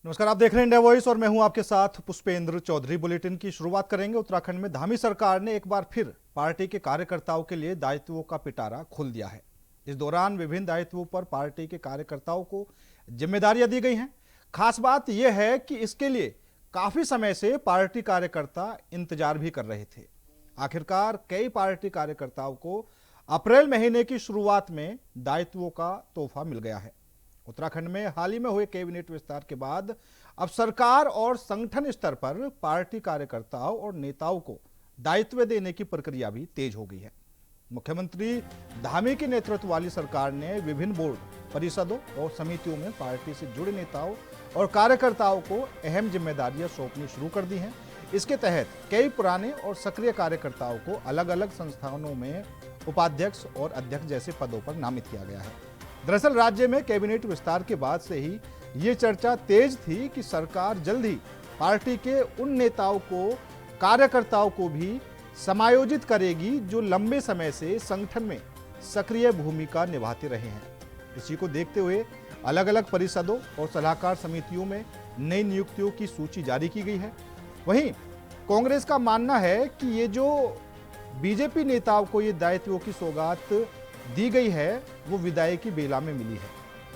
नमस्कार, आप देख रहे हैं इंडिया वॉइस और मैं हूं आपके साथ पुष्पेंद्र चौधरी। बुलेटिन की शुरुआत करेंगे। उत्तराखंड में धामी सरकार ने एक बार फिर पार्टी के कार्यकर्ताओं के लिए दायित्वों का पिटारा खोल दिया है। इस दौरान विभिन्न दायित्वों पर पार्टी के कार्यकर्ताओं को जिम्मेदारियां दी गई हैं। खास बात यह है कि इसके लिए काफी समय से पार्टी कार्यकर्ता इंतजार भी कर रहे थे। आखिरकार कई पार्टी कार्यकर्ताओं को अप्रैल महीने की शुरुआत में दायित्वों का तोहफा मिल गया है। उत्तराखंड में हाल ही में हुए कैबिनेट विस्तार के बाद अब सरकार और संगठन स्तर पर पार्टी कार्यकर्ताओं और नेताओं को दायित्व देने की प्रक्रिया भी तेज हो गई है। मुख्यमंत्री धामी के नेतृत्व वाली सरकार ने विभिन्न बोर्ड, परिषदों और समितियों में पार्टी से जुड़े नेताओं और कार्यकर्ताओं को अहम जिम्मेदारियां सौंपनी शुरू कर दी हैं। इसके तहत कई पुराने और सक्रिय कार्यकर्ताओं को अलग अलग संस्थानों में उपाध्यक्ष और अध्यक्ष जैसे पदों पर नामित किया गया है। दरअसल राज्य में कैबिनेट विस्तार के बाद से ही ये चर्चा तेज थी कि सरकार जल्द ही पार्टी के उन नेताओं को, कार्यकर्ताओं को भी समायोजित करेगी जो लंबे समय से संगठन में सक्रिय भूमिका निभाते रहे हैं। इसी को देखते हुए अलग अलग परिषदों और सलाहकार समितियों में नई नियुक्तियों की सूची जारी की गई है। वहीं कांग्रेस का मानना है कि ये जो बीजेपी नेताओं को ये दायित्वों की सौगात दी गई है वो विदाई की बेला में मिली है।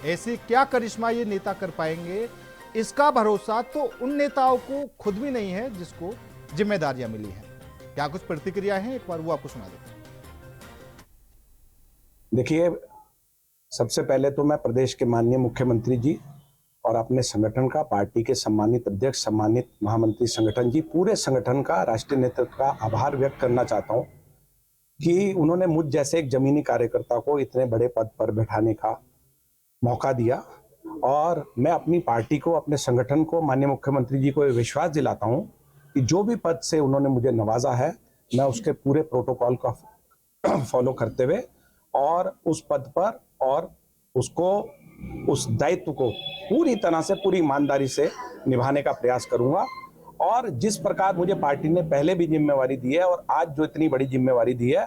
ऐसे क्या करिश्मा ये नेता कर पाएंगे, इसका भरोसा तो उन नेताओं को खुद भी नहीं है जिसको जिम्मेदारियां मिली हैं। क्या कुछ प्रतिक्रिया है, एक बार वो आपको सुना देते हैं। देखिए, सबसे पहले तो मैं प्रदेश के माननीय मुख्यमंत्री जी और अपने संगठन का, पार्टी के सम्मानित अध्यक्ष, सम्मानित महामंत्री संगठन जी, पूरे संगठन का, राष्ट्रीय नेतृत्व का आभार व्यक्त करना चाहता हूं कि उन्होंने मुझ जैसे एक जमीनी कार्यकर्ता को इतने बड़े पद पर बैठाने का मौका दिया। और मैं अपनी पार्टी को, अपने संगठन को, माननीय मुख्यमंत्री जी को ये विश्वास दिलाता हूं कि जो भी पद से उन्होंने मुझे नवाजा है, मैं उसके पूरे प्रोटोकॉल का फॉलो करते हुए और उस पद पर और उसको, उस दायित्व को पूरी तरह से, पूरी ईमानदारी से निभाने का प्रयास करूंगा। और जिस प्रकार मुझे पार्टी ने पहले भी जिम्मेवारी दी है और आज जो इतनी बड़ी जिम्मेवारी दी है,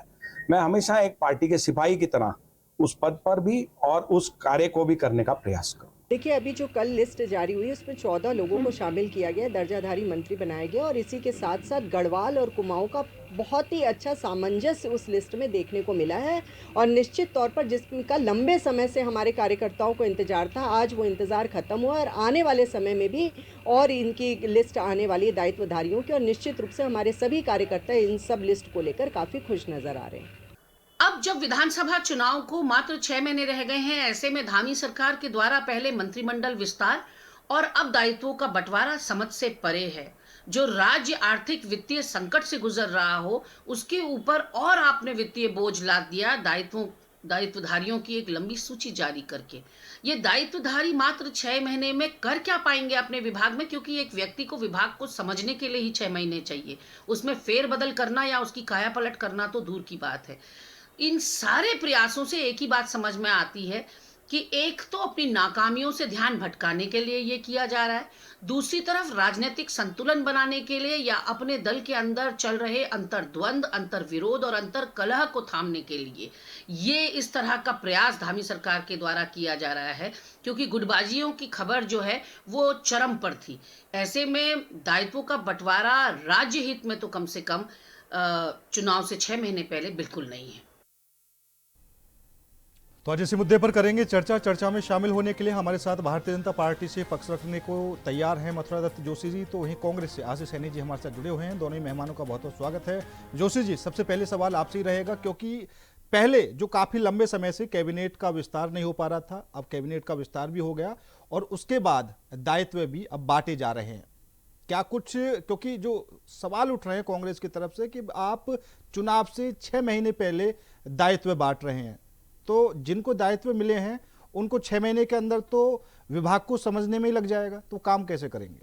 मैं हमेशा एक पार्टी के सिपाही की तरह उस पद पर भी और उस कार्य को भी करने का प्रयास करूं। देखिए, अभी जो कल लिस्ट जारी हुई उसमें 14 लोगों को शामिल किया गया, दर्जाधारी मंत्री बनाए गए और इसी के साथ साथ गढ़वाल और कुमाऊं का बहुत ही अच्छा सामंजस्य उस लिस्ट में देखने को मिला है। और निश्चित तौर पर जिसका लंबे समय से हमारे कार्यकर्ताओं को इंतजार था, आज वो इंतजार खत्म हुआ और आने वाले समय में भी और इनकी लिस्ट आने वाली है दायित्वधारियों की। और निश्चित रूप से हमारे सभी कार्यकर्ता इन सब लिस्ट को लेकर काफ़ी खुश नज़र आ रहे हैं। अब जब विधानसभा चुनाव को मात्र 6 महीने रह गए हैं, ऐसे में धामी सरकार के द्वारा पहले मंत्रिमंडल विस्तार और अब दायित्वों का बंटवारा समझ से परे है। जो राज्य आर्थिक वित्तीय संकट से गुजर रहा हो, उसके ऊपर और आपने वित्तीय बोझ लाद दिया दायित्वधारियों की एक लंबी सूची जारी करके। ये दायित्वधारी मात्र 6 महीने में कर क्या पाएंगे अपने विभाग में, क्योंकि एक व्यक्ति को विभाग को समझने के लिए ही 6 महीने चाहिए। उसमें फेरबदल करना या उसकी कायापलट करना तो दूर की बात है। इन सारे प्रयासों से एक ही बात समझ में आती है कि एक तो अपनी नाकामियों से ध्यान भटकाने के लिए ये किया जा रहा है, दूसरी तरफ राजनीतिक संतुलन बनाने के लिए या अपने दल के अंदर चल रहे अंतर्द्वंद, अंतर्विरोध और अंतर कलह को थामने के लिए ये इस तरह का प्रयास धामी सरकार के द्वारा किया जा रहा है। क्योंकि गुटबाजियों की खबर जो है वो चरम पर थी। ऐसे में दायित्वों का बंटवारा राज्य हित में तो कम से कम चुनाव से 6 महीने पहले बिल्कुल नहीं है। तो आज इसी मुद्दे पर करेंगे चर्चा में शामिल होने के लिए हमारे साथ भारतीय जनता पार्टी से पक्ष रखने को तैयार हैं मथुरा दत्त जोशी जी, तो वहीं कांग्रेस से आशीष सैनी जी हमारे साथ जुड़े हुए हैं। दोनों ही मेहमानों का बहुत बहुत स्वागत है। जोशी जी, सबसे पहले सवाल आपसे ही रहेगा, क्योंकि पहले जो काफी लंबे समय से कैबिनेट का विस्तार नहीं हो पा रहा था, अब कैबिनेट का विस्तार भी हो गया और उसके बाद दायित्व भी अब बांटे जा रहे हैं। क्या कुछ, क्योंकि जो सवाल उठ रहे हैं कांग्रेस की तरफ से कि आप चुनाव से 6 महीने पहले दायित्व बांट रहे हैं, तो जिनको दायित्व मिले हैं उनको 6 महीने के अंदर तो विभाग को समझने में ही लग जाएगा, तो काम कैसे करेंगे?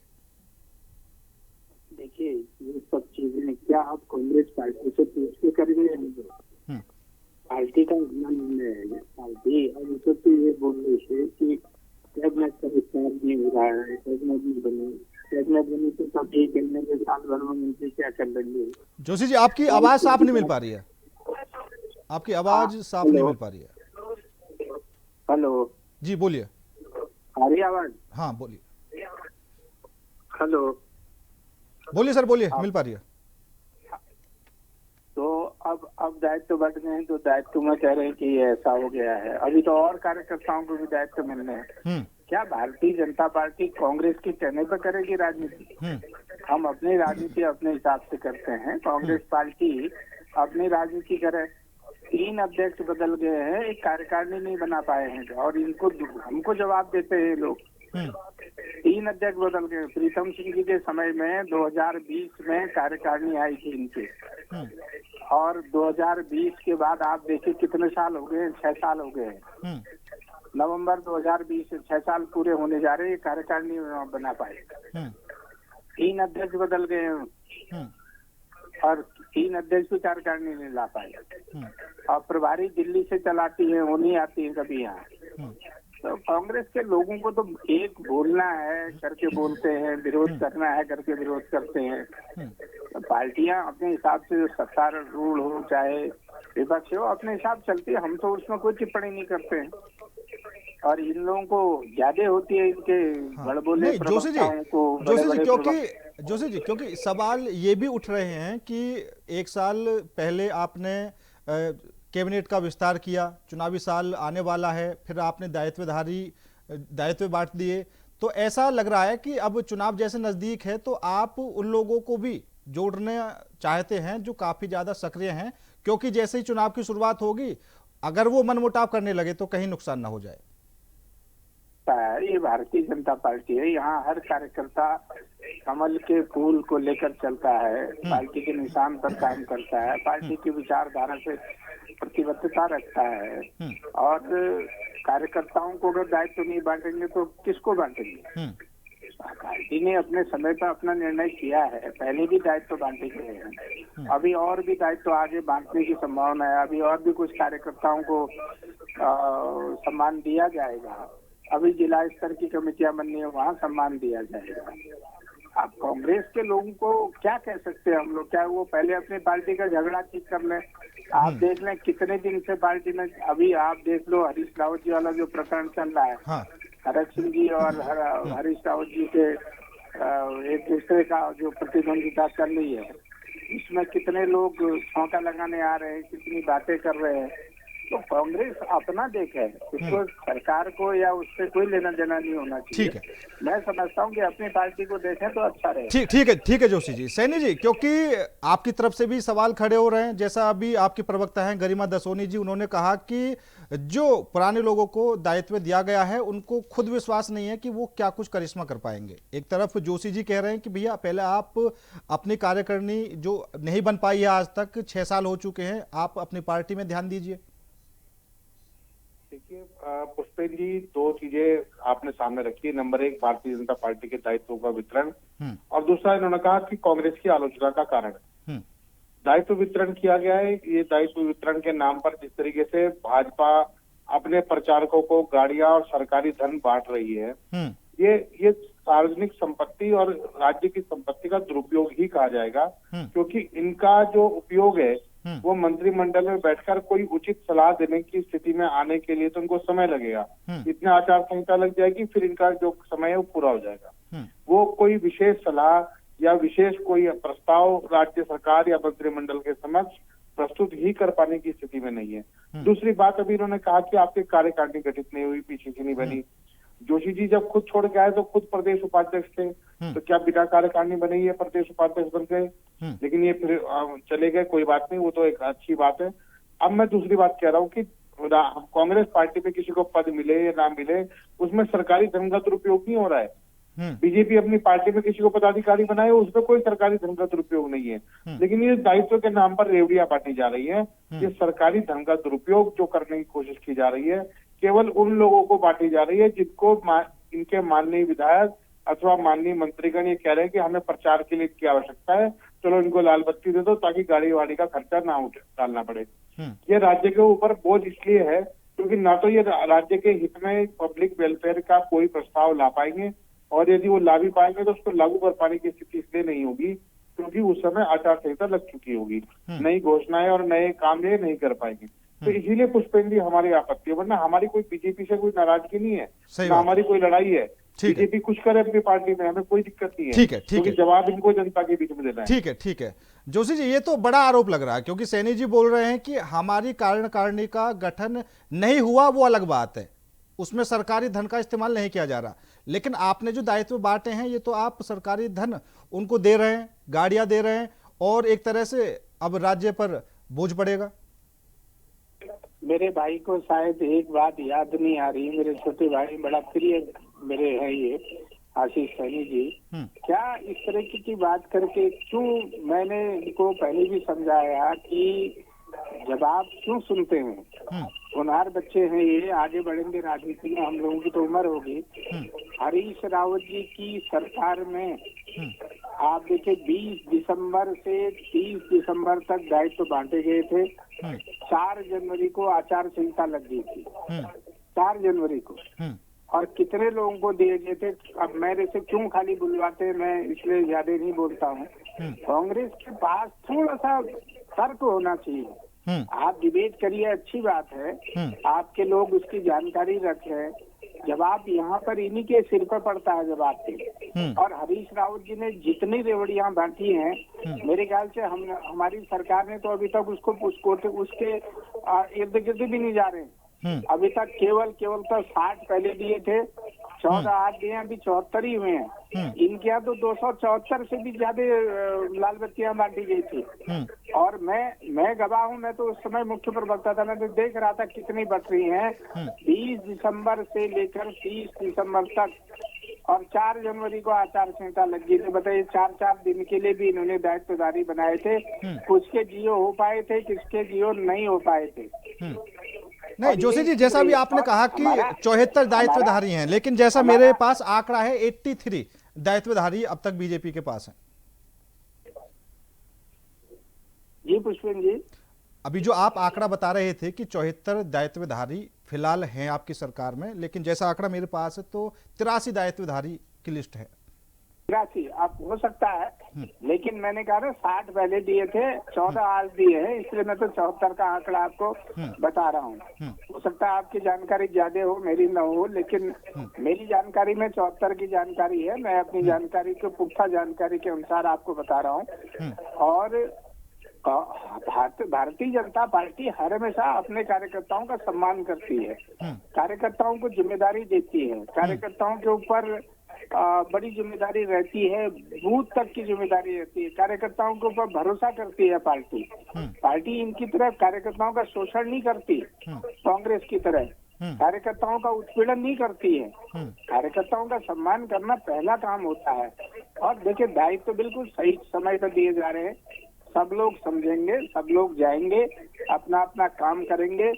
देखिए, ये सब चीजें क्या आप कांग्रेस पार्टी से पूछ के करेंगे? पार्टी का अपना निर्णय है। पार्टी अब तो ये बोल रही है कि कैबिनेट का विस्तार नहीं हो रहा है, कैबिनेट नहीं बनी। कैबिनेट बनी तो सब ठीक है, मेरे साल भर में मंत्री क्या कर लेंगे? जोशी जी, आपकी आवाज साफ नहीं मिल पा रही है, आपकी आवाज साफ नहीं मिल पा रही है। हेलो जी बोलिए। आ रही आवाज? हाँ बोलिए। हेलो। बोलिए सर, बोलिए, मिल पा रही है। तो अब दायित्व बढ़ गए हैं, तो दायित्व में कह रहे हैं कि ये ऐसा हो गया है। अभी तो और कार्यकर्ताओं को भी दायित्व मिलने हैं। क्या भारतीय जनता पार्टी कांग्रेस के कहने पर करेगी राजनीति? हम अपनी राजनीति अपने हिसाब से करते हैं, कांग्रेस पार्टी अपनी राजनीति करे। 3 अध्यक्ष बदल गए हैं, एक कार्यकारिणी नहीं बना पाए हैं, और इनको हमको जवाब देते हैं लोग। 3 अध्यक्ष बदल गए। प्रीतम सिंह जी के समय में 2020 में कार्यकारिणी आई थी इनकी, और 2020 के बाद आप देखिए कितने साल हो गए, 6 साल हो गए हैं। नवंबर 2020 से 6 साल पूरे होने जा रहे हैं, कार्यकारिणी बना पाए। 3 अध्यक्ष बदल गए हैं, और 3 अध्यक्ष भी कार्यकारिणी नहीं ला पाए। और प्रभारी दिल्ली से चलाती है, वो नहीं आती है कभी यहाँ। तो कांग्रेस के लोगों को तो एक बोलना है करके बोलते हैं, विरोध करना है करके विरोध करते हैं। तो पार्टियां अपने हिसाब से, जो सत्तारूढ़ हो चाहे विपक्ष हो, अपने हिसाब चलती है। हम तो उसमें कोई टिप्पणी नहीं करते हैं। और इन लोगों को ज्यादा होती है इनके बड़बोले प्रवक्ताओं को। जोशी जी, क्योंकि सवाल ये भी उठ रहे हैं कि 1 साल पहले आपने कैबिनेट का विस्तार किया, चुनावी साल आने वाला है, फिर आपने दायित्व बांट दिए, तो ऐसा लग रहा है कि अब चुनाव जैसे नजदीक है तो आप उन लोगों को भी जोड़ना चाहते हैं जो काफी ज्यादा सक्रिय हैं, क्योंकि जैसे ही चुनाव की शुरुआत होगी, अगर वो मनमुटाव करने लगे तो कहीं नुकसान ना हो जाए। ये भारतीय जनता पार्टी है, यहाँ हर कार्यकर्ता कमल के फूल को लेकर चलता है, पार्टी के निशान पर काम करता है, पार्टी की विचारधारा से प्रतिबद्धता रखता है। और कार्यकर्ताओं को अगर दायित्व नहीं बांटेंगे तो किसको बांटेंगे? पार्टी ने अपने समय पर अपना निर्णय किया है, पहले भी दायित्व बांटे गए हैं, अभी और भी दायित्व आगे बांटने की संभावना है। अभी और भी कुछ कार्यकर्ताओं को सम्मान दिया जाएगा। अभी जिला स्तर की कमेटियां बननी है, वहाँ सम्मान दिया जाएगा। आप कांग्रेस के लोगों को क्या कह सकते हैं हम लोग? क्या वो पहले अपनी पार्टी का झगड़ा ठीक कर लें? आप देख लें कितने दिन से पार्टी में, अभी आप देख लो हरीश रावत जी वाला जो प्रकरण चल रहा है, हरक सिंह जी और हरीश रावत जी के एक दूसरे का जो प्रतिद्वंदिता चल रही है, इसमें कितने लोग छौंका लगाने आ रहे हैं, कितनी बातें कर रहे हैं। तो कांग्रेस अपना देखे, उसको सरकार को या उससे कोई लेना देना नहीं होना चाहिए। ठीक है, मैं समझता हूँ कि अपनी पार्टी को देखें तो अच्छा रहे। ठीक है जोशी जी। सैनी जी, क्योंकि आपकी तरफ से भी सवाल खड़े हो रहे हैं, जैसा अभी आपकी प्रवक्ता हैं गरिमा दसोनी जी, उन्होंने कहा कि जो पुराने लोगों को दायित्व दिया गया है उनको खुद विश्वास नहीं है कि वो क्या कुछ करिश्मा कर पाएंगे। एक तरफ जोशी जी कह रहे हैं कि भैया पहले आप अपनी कार्यकारिणी जो नहीं बन पाई है आज तक, 6 साल हो चुके हैं, आप अपनी पार्टी में ध्यान दीजिए। देखिए पुष्पेन जी, 2 चीजें आपने सामने रखी है। नंबर 1 भारतीय जनता पार्टी के दायित्वों का वितरण, और दूसरा इन्होंने कहा कि कांग्रेस की आलोचना का कारण दायित्व वितरण किया गया है। ये दायित्व वितरण के नाम पर जिस तरीके से भाजपा अपने प्रचारकों को गाड़ियां और सरकारी धन बांट रही है, ये सार्वजनिक संपत्ति और राज्य की संपत्ति का दुरुपयोग ही कहा जाएगा, क्योंकि इनका जो उपयोग है वो मंत्रिमंडल में बैठकर कोई उचित सलाह देने की स्थिति में आने के लिए तो उनको समय लगेगा। इतने आचार संहिता लग जाएगी, फिर इनका जो समय है वो पूरा हो जाएगा। वो कोई विशेष सलाह या विशेष कोई प्रस्ताव राज्य सरकार या मंत्रिमंडल के समक्ष प्रस्तुत ही कर पाने की स्थिति में नहीं है। दूसरी बात, अभी इन्होंने कहा कि आपकी कार्यकारिणी गठित नहीं हुई, पीछे की नहीं बनी। जोशी जी जब खुद छोड़ के आए तो खुद प्रदेश उपाध्यक्ष थे, तो क्या बिना कार्यकारिणी बने ये प्रदेश उपाध्यक्ष बन गए? लेकिन ये फिर चले गए, कोई बात नहीं, वो तो एक अच्छी बात है। अब मैं दूसरी बात कह रहा हूँ कि कांग्रेस पार्टी में किसी को पद मिले या ना मिले, उसमें सरकारी धन का दुरुपयोग नहीं हो रहा है। बीजेपी अपनी पार्टी में किसी को पदाधिकारी बनाए, उसमें कोई सरकारी धन का दुरुपयोग नहीं है। लेकिन ये दायित्व के नाम पर रेवड़ियां बांटी जा रही है। ये सरकारी धन का दुरुपयोग जो करने की कोशिश की जा रही है, केवल उन लोगों को बांटी जा रही है जिनको इनके माननीय विधायक अथवा माननीय मंत्रीगण ये कह रहे हैं कि हमें प्रचार के लिए की आवश्यकता है, चलो इनको लाल बत्ती दे दो ताकि गाड़ी वाड़ी का खर्चा ना डालना पड़े। ये राज्य के ऊपर बोझ इसलिए है क्योंकि ना तो ये राज्य के हित में पब्लिक वेलफेयर का कोई प्रस्ताव ला पाएंगे, और यदि वो ला भी पाएंगे तो उसको लागू कर पाने की स्थिति इसलिए नहीं होगी क्योंकि उस समय आचार संहिता लग चुकी होगी। नई घोषणाएं और नए काम ये नहीं कर पाएंगे। तो इसीलिए पुष्पेंद्र जी हमारी आपत्ति है, वरना हमारी कोई बीजेपी से कोई नाराजगी नहीं है, ना हमारी कोई लड़ाई है। ठीक है। बीजेपी कुछ करे अपनी पार्टी में, हमें कोई दिक्कत नहीं है। ठीक है, ठीक क्योंकि है। जवाब इनको जनता के बीच में देना है। ठीक है, ठीक है। जोशी जी, ये तो बड़ा आरोप लग रहा है, क्योंकि सैनी जी बोल रहे हैं कि हमारी कार्यकारिणी का गठन नहीं हुआ, वो अलग बात है, उसमें सरकारी धन का इस्तेमाल नहीं किया जा रहा, लेकिन आपने जो दायित्व बांटे हैं ये तो आप सरकारी धन उनको दे रहे हैं, गाड़ियां दे रहे हैं, और एक तरह से अब राज्य पर बोझ पड़ेगा। मेरे भाई को शायद एक बात याद नहीं आ रही, मेरे छोटे भाई बड़ा प्रिय मेरे हैं ये आशीष सैनी जी, क्या इस तरह की बात करके क्यों, मैंने इनको पहले भी समझाया कि जब आप क्यों सुनते हैं, होनहार बच्चे हैं ये, आगे बढ़ेंगे राजनीति में, हम लोगों की तो उम्र होगी। हरीश रावत जी की सरकार में आप देखिए 20 दिसंबर से 30 दिसंबर तक दायित्व बांटे गए थे। 4 जनवरी को आचार संहिता लग गई थी, 4 जनवरी को, और कितने लोगों को दिए गए थे। अब मेरे से क्यों खाली बुलवाते, मैं इसलिए ज्यादा नहीं बोलता हूँ। कांग्रेस के पास थोड़ा सा तर्क होना चाहिए। आप डिबेट करिए, अच्छी बात है, आपके लोग उसकी जानकारी रखें। जब आप यहाँ पर इन्हीं के सिर पर पड़ता है जब आपके, और हरीश रावत जी ने जितनी रेवड़ियां बांटी हैं, मेरे ख्याल से हमारी सरकार ने तो अभी तक उसके इर्द गिर्द भी नहीं जा रहे। अभी तक केवल तो 60 पहले दिए थे, 14 आज दिए, अभी 74 ही हुए हैं। इनके यहाँ तो 274 से भी ज्यादा लाल बत्तियां बांटी गई थी। और मैं गवाह हूँ, मैं तो उस समय मुख्य प्रवक्ता था, मैं तो देख रहा था कितनी बट रही हैं। 20 दिसंबर से लेकर 30 दिसंबर तक, और 4 जनवरी को आचार संहिता लग गई थी। बताइए, 4 दिन के लिए भी इन्होंने दायित्वधारी बनाए थे। कुछ के जियो हो पाए थे, किसके जियो नहीं हो पाए थे। नहीं जोशी जी, जैसा भी आपने कहा कि 74 दायित्वधारी हैं, लेकिन जैसा मेरे पास आंकड़ा है 83 दायित्वधारी अब तक बीजेपी के पास हैं। जी पुष्पेंद्र जी, अभी जो आप आंकड़ा बता रहे थे कि 74 दायित्वधारी फिलहाल हैं आपकी सरकार में, लेकिन जैसा आंकड़ा मेरे पास है तो 83 दायित्वधारी की लिस्ट है। 83 आप हो सकता है, लेकिन मैंने कहा ना 60 पहले दिए थे, 14 आज दिए हैं, इसलिए मैं तो 74 का आंकड़ा आपको बता रहा हूँ। हो सकता है आपकी जानकारी ज्यादा हो, मेरी न हो, लेकिन मेरी जानकारी में 74 की जानकारी है। मैं अपनी जानकारी को, पुख्ता जानकारी के अनुसार आपको बता रहा हूँ। और भारतीय जनता पार्टी हर हमेशा अपने कार्यकर्ताओं का सम्मान करती है, कार्यकर्ताओं को जिम्मेदारी देती है, कार्यकर्ताओं के ऊपर बड़ी जिम्मेदारी रहती है, बूथ तक की जिम्मेदारी रहती है, कार्यकर्ताओं के ऊपर भरोसा करती है पार्टी इनकी तरह कार्यकर्ताओं का शोषण नहीं करती, कांग्रेस की तरह कार्यकर्ताओं का उत्पीड़न नहीं करती है। कार्यकर्ताओं का सम्मान करना पहला काम होता है। और देखिए, दायित्व तो बिल्कुल सही समय पर दिए जा रहे हैं, सब लोग समझेंगे, सब लोग जाएंगे, अपना अपना काम करेंगे,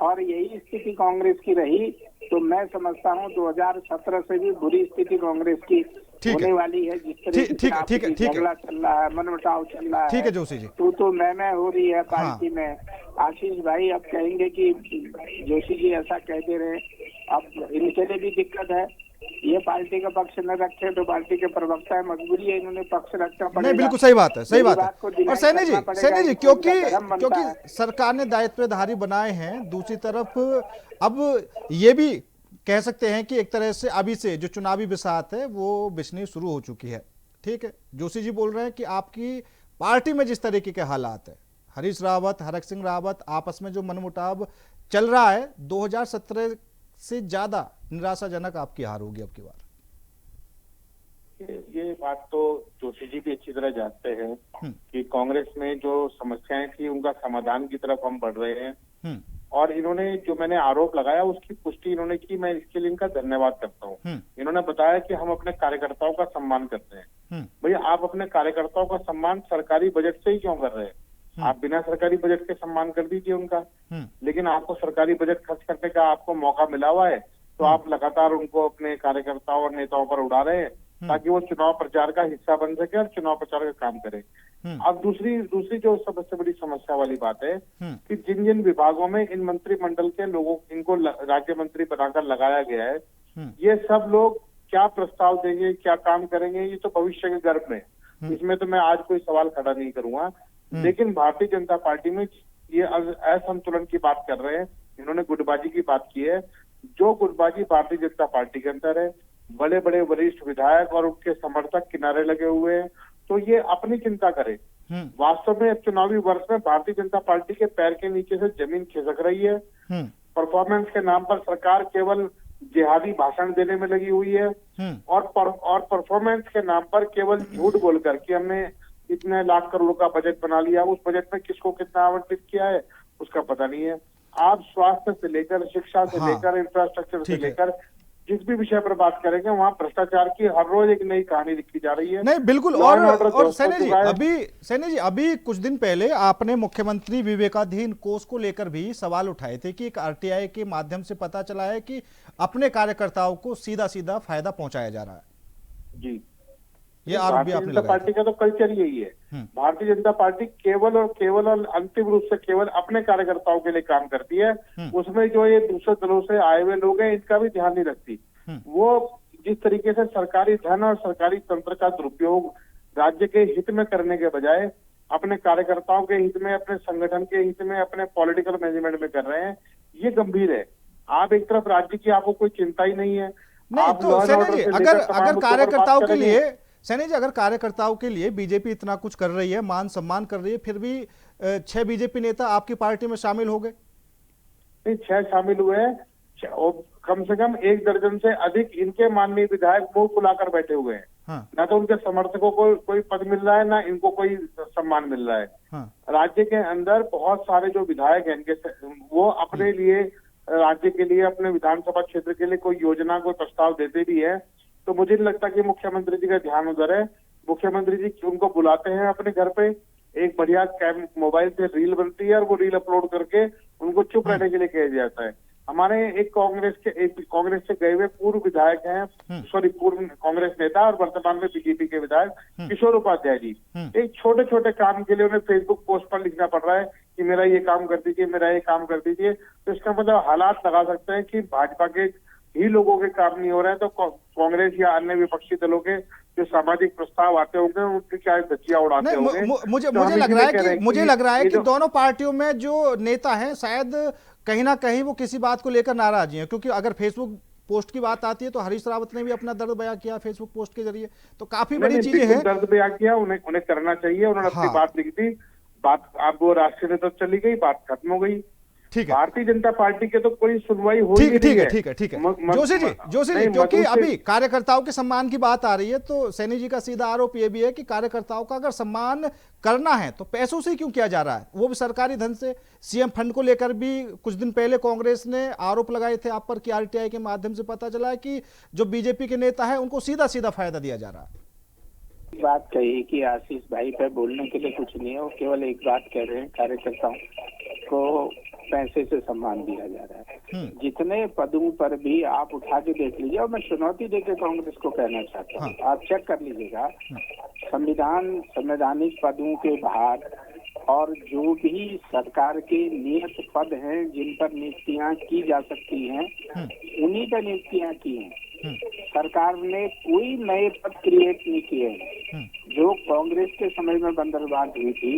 और यही स्थिति कांग्रेस की रही तो मैं समझता हूँ 2017 से भी बुरी स्थिति कांग्रेस की होने वाली है। जिस तरह से झगड़ा चल रहा है, मनमुटाव चल रहा है, ठीक है जोशी जी, तो मैं हो रही है पार्टी में। आशीष भाई अब कहेंगे कि जोशी जी ऐसा कह दे रहे हैं, अब इनके लिए भी दिक्कत है। ये पार्टी का पक्ष न रखे तो पार्टी के प्रवक्ता है, मजबूरी है, इन्होंने पक्ष रखना पड़ेगा। नहीं, बिल्कुल सही बात है, सही बात है। और सैनी जी क्योंकि सरकार ने दायित्वधारी बनाए हैं, दूसरी तरफ अब ये भी कह सकते हैं कि एक तरह से अभी से जो चुनावी बिसात है वो बिछनी शुरू हो चुकी है। ठीक है, जोशी जी बोल रहे हैं कि आपकी पार्टी में जिस तरीके के हालात है, हरीश रावत, हरक सिंह रावत आपस में जो मनमुटाव चल रहा है, 2017 से ज्यादा निराशाजनक आपकी हार होगी अब की बार। ये बात तो जोशी जी भी अच्छी तरह जानते हैं कि कांग्रेस में जो समस्याएं थी उनका समाधान की तरफ हम बढ़ रहे हैं। और इन्होंने जो मैंने आरोप लगाया उसकी पुष्टि इन्होंने की, मैं इसके लिए इनका धन्यवाद करता हूँ। इन्होंने बताया कि हम अपने कार्यकर्ताओं का सम्मान करते हैं। भैया, आप अपने कार्यकर्ताओं का सम्मान सरकारी बजट से ही क्यों कर रहे हैं? आप बिना सरकारी बजट के सम्मान कर दीजिए उनका। लेकिन आपको सरकारी बजट खर्च करने का आपको मौका मिला हुआ है, तो आप लगातार उनको अपने कार्यकर्ताओं और नेताओं पर उड़ा रहे हैं ताकि वो चुनाव प्रचार का हिस्सा बन सके और चुनाव प्रचार का काम करे। अब दूसरी जो सबसे बड़ी समस्या वाली बात है कि जिन विभागों में इन मंत्रिमंडल के लोगों इनको राज्य मंत्री बनाकर लगाया गया है, ये सब लोग क्या प्रस्ताव देंगे, क्या काम करेंगे, ये तो भविष्य के गर्भ में, इसमें तो मैं आज कोई सवाल खड़ा नहीं करूंगा। लेकिन भारतीय जनता पार्टी में ये असंतुलन की बात कर रहे हैं, इन्होंने गुटबाजी की बात की है। जो गुटबाजी भारतीय जनता पार्टी के अंदर है, बड़े बड़े वरिष्ठ विधायक और उनके समर्थक किनारे लगे हुए हैं, तो ये अपनी चिंता करे। वास्तव में चुनावी वर्ष में भारतीय जनता पार्टी के पैर के नीचे से जमीन खिसक रही है। परफॉर्मेंस के नाम पर सरकार केवल जिहादी भाषण देने में लगी हुई है और परफॉर्मेंस के नाम पर केवल झूठ बोलकर कि हमने इतने लाख करोड़ का बजट बना लिया, उस बजट में किसको कितना आवंटित किया है उसका पता नहीं है। आप स्वास्थ्य से लेकर, शिक्षा से लेकर, इंफ्रास्ट्रक्चर से लेकर जिस भी विषय पर बात करेंगे वहाँ भ्रष्टाचार की हर रोज एक नई कहानी लिखी जा रही है। नहीं बिल्कुल। और सैनी जी अभी कुछ दिन पहले आपने मुख्यमंत्री विवेकाधीन कोष को लेकर भी सवाल उठाए थे कि एक आरटीआई के माध्यम से पता चला है कि अपने कार्यकर्ताओं को सीधा सीधा फायदा पहुंचाया जा रहा है। जी, ये आरोप भी आपने लगाया। पार्टी का तो कल्चर यही है। भारतीय जनता पार्टी केवल और अंतिम रूप से केवल अपने कार्यकर्ताओं के लिए काम करती है। उसमें जो ये दूसरे दलों से आए हुए लोग हैं इनका भी ध्यान नहीं रखती। वो जिस तरीके से सरकारी धन और सरकारी तंत्र का दुरुपयोग राज्य के हित में करने के बजाय अपने कार्यकर्ताओं के हित में, अपने संगठन के हित में, अपने पॉलिटिकल मैनेजमेंट में कर रहे हैं, ये गंभीर है। आप एक तरफ राज्य की आपको कोई चिंता ही नहीं है। नहीं तो सैनी जी अगर कार्यकर्ताओं के लिए, सैनी जी अगर कार्यकर्ताओं के लिए बीजेपी इतना कुछ कर रही है, मान सम्मान कर रही है, फिर भी 6 बीजेपी नेता आपकी पार्टी में शामिल हो गए? नहीं, 6 शामिल हुए हैं, कम से कम 1 दर्जन से अधिक इनके माननीय विधायक मुंह फुलाकर बैठे हुए हैं। ना तो उनके समर्थकों को कोई पद मिल रहा है, ना इनको कोई सम्मान मिल रहा है। राज्य के अंदर बहुत सारे जो विधायक हैं इनके, वो अपने लिए, राज्य के लिए, अपने विधानसभा क्षेत्र के लिए कोई योजना, कोई प्रस्ताव देते भी है। तो मुझे नहीं लगता कि मुख्यमंत्री जी का ध्यान उधर है। मुख्यमंत्री जी उनको बुलाते हैं अपने घर पे, एक बढ़िया मोबाइल से रील बनती है और वो रील अपलोड करके उनको चुप रहने के लिए कहा जाता है। हमारे एक कांग्रेस से गए हुए पूर्व विधायक हैं, पूर्व कांग्रेस नेता और वर्तमान में बीजेपी के विधायक किशोर उपाध्याय जी, एक छोटे छोटे काम के लिए उन्हें फेसबुक पोस्ट पर लिखना पड़ रहा है कि मेरा ये काम कर दीजिए, मेरा ये काम कर दीजिए। तो इसका मतलब हालात लगा सकते हैं कि भाजपा के ही लोगों के काम नहीं हो रहे हैं, तो कांग्रेस या अन्य विपक्षी दलों के जो सामाजिक प्रस्ताव आते होंगे उनकी क्या धज्जियां उड़ाते होंगे। मुझे लग रहा है कि दोनों पार्टियों में जो नेता हैं शायद कहीं ना कहीं वो किसी बात को लेकर नाराज हैं, क्योंकि अगर फेसबुक पोस्ट की बात आती है तो हरीश रावत ने भी अपना दर्द बयां किया फेसबुक पोस्ट के जरिए, तो काफी बड़ी चीजें हैं। दर्द बयां किया, उन्हें करना चाहिए। उन्होंने अपनी बात लिखी थी, बात अब वो राष्ट्रीय नेता चली गई, बात खत्म हो गई। ठीक है, भारतीय जनता पार्टी के तो कोई सुनवाई हो ही नहीं है। ठीक है जोशी जी क्योंकि अभी कार्यकर्ताओं के सम्मान की बात आ रही है, तो सैनी जी का सीधा आरोप यह भी है कि कार्यकर्ताओं का अगर सम्मान करना है तो पैसों से क्यों किया जा रहा है, वो भी सरकारी धन से। सीएम फंड को लेकर भी कुछ दिन पहले कांग्रेस ने आरोप लगाए थे आप पर कि आरटीआई के माध्यम से पता चला है कि जो बीजेपी के नेता है उनको सीधा सीधा फायदा दिया जा रहा है। बात कही कि आशीष भाई पे बोलने के लिए कुछ नहीं है, वो केवल एक बात कह रहे हैं, कार्यकर्ताओं को पैसे से सम्मान दिया जा रहा है। जितने पदों पर भी आप उठा के देख लीजिए, और मैं चुनौती देकर कांग्रेस को कहना चाहता हूँ, आप चेक कर लीजिएगा, संवैधानिक पदों के बाहर और जो भी सरकार के नियत पद हैं जिन पर नियुक्तियां की जा सकती हैं, उन्हीं पर नियुक्तियां की हैं। सरकार ने कोई नए पद क्रिएट नहीं किए हैं। जो कांग्रेस के समय में बंदरबांट हुई थी,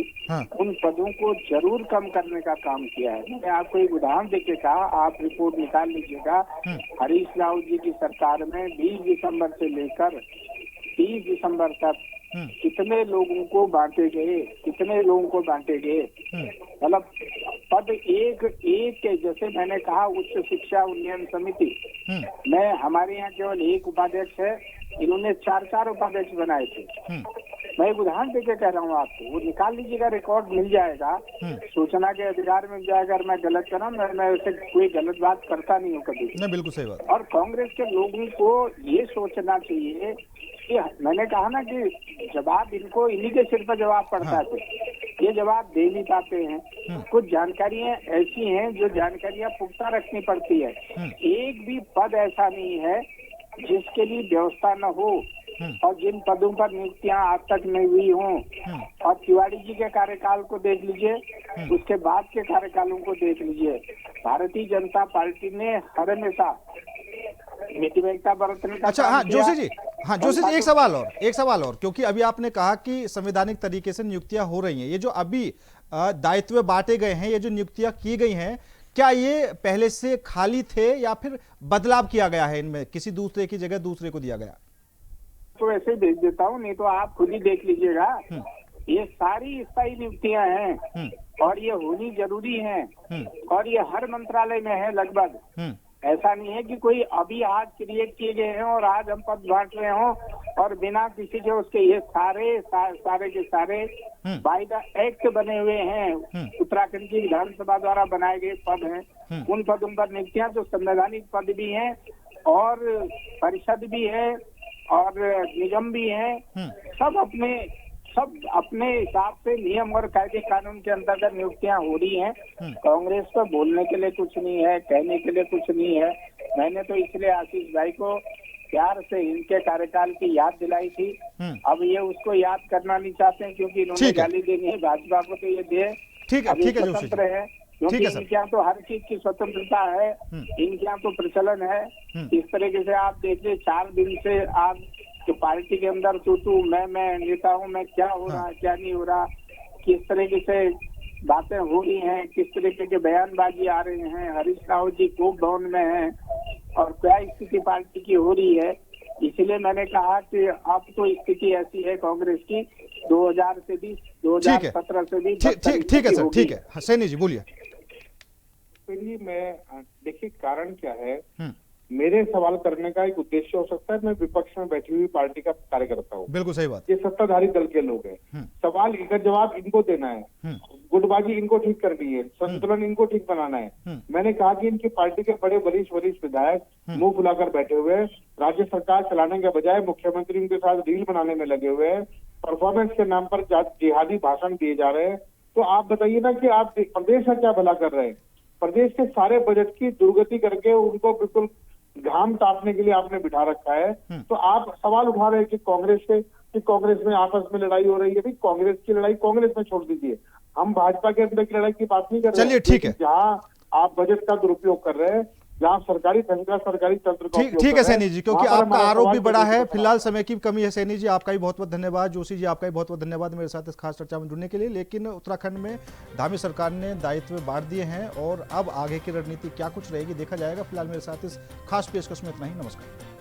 उन पदों को जरूर कम करने का काम किया है। मैंने आपको एक उदाहरण देके कहा, आप रिपोर्ट निकाल लीजिएगा। हरीश रावत जी की सरकार में 20 दिसंबर से लेकर 30 दिसंबर तक कितने लोगों को बांटे गए, मतलब पद एक के, जैसे मैंने कहा उच्च शिक्षा उन्नयन समिति में हमारे यहाँ केवल एक उपाध्यक्ष है, इन्होंने 4 उपाध्यक्ष बनाए थे। मैं एक उदाहरण देके कह रहा हूँ आपको, वो निकाल लीजिएगा, रिकॉर्ड मिल जाएगा, सूचना के अधिकार मिल जाएगा। अगर मैं गलत कर रहा हूँ, मैं वैसे कोई गलत बात करता नहीं हूँ कभी। नहीं, बिल्कुल सही बात। और कांग्रेस के लोगों को ये सोचना चाहिए कि मैंने कहा ना कि जवाब इनको इन्हीं के सिर पर जवाब पड़ता है, ये जवाब दे नहीं पाते हैं। कुछ जानकारियां ऐसी हैं जो जानकारियां पुख्ता रखनी पड़ती है। एक भी पद ऐसा नहीं है जिसके लिए व्यवस्था न हो, और जिन पदों पर नियुक्तियां आज तक नहीं हुई हों। और तिवारी जी के कार्यकाल को देख लीजिए, उसके बाद के कार्यकालों को देख लीजिए। भारतीय जनता पार्टी ने हर हमेशा नीतिवैधता बरतने का। अच्छा, जोशी जी एक सवाल और क्योंकि अभी आपने कहा कि संवैधानिक तरीके से नियुक्तियां हो रही हैं, ये जो अभी दायित्व बांटे गए हैं, ये जो नियुक्तियां की गई हैं, क्या ये पहले से खाली थे या फिर बदलाव किया गया है इनमें, किसी दूसरे की जगह दूसरे को दिया गया? तो ऐसे ही भेज देता हूँ, नहीं तो आप खुद ही देख लीजिएगा। ये सारी स्थायी नियुक्तियां हैं और ये होनी जरूरी हैं और ये हर मंत्रालय में है लगभग। ऐसा नहीं है कि कोई अभी आज क्रिएट किए गए हैं और आज हम पद बांट रहे हों और बिना किसी के उसके, ये सारे के सारे बाय द एक्ट बने हुए हैं। उत्तराखंड की विधानसभा द्वारा बनाए गए पद हैं। उन पदों पर नियुक्तियां जो संवैधानिक पद भी हैं और परिषद भी है और निगम भी है। सब अपने हिसाब से नियम और कायदे कानून के अंतर्गत नियुक्तियां हो रही हैं। कांग्रेस पर बोलने के लिए कुछ नहीं है, कहने के लिए कुछ नहीं है। मैंने तो इसलिए आशीष भाई को प्यार से इनके कार्यकाल की याद दिलाई थी। अब ये उसको याद करना नहीं चाहते हैं क्योंकि इन्होंने गाली देनी है भाजपा को, तो ये दे ठीक है स्वतंत्र है क्योंकि इनके यहाँ तो हर चीज की स्वतंत्रता है, इनके यहाँ तो प्रचलन है। इस तरीके से आप देखिए 4 दिन से आप जो पार्टी के अंदर तू मैं नेता हूँ, मैं क्या हो रहा है क्या नहीं हो रहा, किस तरीके से बातें हो रही हैं, किस तरीके के बयानबाजी आ रहे हैं। हरीश रावत जी कोप भवन में हैं और क्या स्थिति पार्टी की हो रही है। इसलिए मैंने कहा कि अब तो स्थिति ऐसी है कांग्रेस की 2000 से भी 2017 से भी ठीक है सर, ठीक है। सैनी जी बोलिए। मैं देखिए कारण क्या है, मेरे सवाल करने का एक उद्देश्य हो सकता है, मैं विपक्ष में बैठी हुई पार्टी का कार्यकर्ता हूँ। बिल्कुल सही बात। ये सत्ताधारी दल के लोग हैं। सवाल का जवाब इनको देना है, गुटबाजी इनको ठीक करनी है, संतुलन इनको ठीक बनाना है। मैंने कहा कि इनकी पार्टी के बड़े वरिष्ठ विधायक मुंह फुलाकर बैठे हुए हैं, राज्य सरकार चलाने के बजाय मुख्यमंत्री उनके साथ रील बनाने में लगे हुए हैं, परफॉर्मेंस के नाम पर जिहादी भाषण दिए जा रहे हैं। तो आप बताइए ना कि आप प्रदेश का क्या भला कर रहे हैं? प्रदेश के सारे बजट की दुर्गति करके उनको बिल्कुल घाम तापने के लिए आपने बिठा रखा है। तो आप सवाल उठा रहे हैं कि कांग्रेस में आपस में लड़ाई हो रही है। भाई कांग्रेस की लड़ाई कांग्रेस में छोड़ दीजिए, हम भाजपा के अंदर की लड़ाई की बात नहीं कर रहे। चलिए ठीक है, जहाँ आप बजट का दुरुपयोग कर रहे हैं, जहाँ सरकारी फैसला सरकारी तंत्र का ठीक है सैनी जी, क्योंकि आपका आरोप भी बड़ा है। फिलहाल समय की कमी है। सैनी जी आपका भी बहुत बहुत धन्यवाद। जोशी जी आपका भी बहुत बहुत धन्यवाद मेरे साथ इस खास चर्चा में जुड़ने के लिए। लेकिन उत्तराखंड में धामी सरकार ने दायित्व बांट दिए हैं और अब आगे की रणनीति क्या कुछ रहेगी देखा जाएगा। फिलहाल मेरे साथ इस खास पेशकश में इतना ही। नमस्कार।